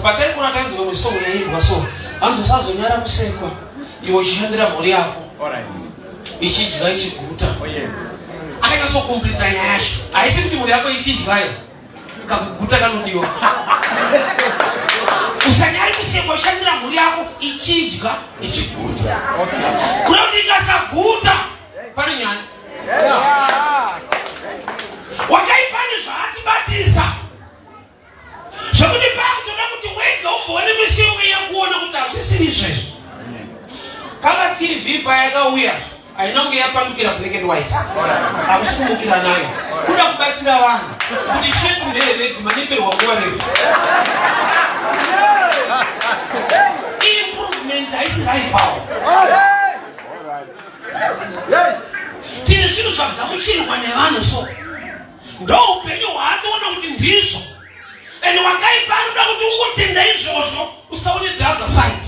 Patari kuna tanzi kwa mwisho ya hii waso. Antu sazo nyara kusekwa. Iwo chihandira mori yako. Alright. Ichijira ichikuta. Oh yes. Akaita so complete nyasho. Aisi kuti mori yako ichijira. Kakukuta kanodiwa. Usanyari kusekwa chihandira mori yako ichijira ichikuta. Okay. Kuna kuti ikasaguta. Pani nyani. Wakaipani zvati batisa. Shokuti pakutoda kuti wega umbone mishingo yakuona kuti azvisiri izvezvo. Kama TV paya yakauya ainonge yapandukira black and white. Akusikumukira nayo. Kuda kubatsira vanhu kuti sheti ndere manimberwa nguva refu. Improvement haisi raifawo. Tine zvinhu zvagamuchirwa nevanhu so. Ndo upenyu hwaatoona kuti ndizvo. And wakaipa anoda kuti ungotenda izvozvo usaone the other side.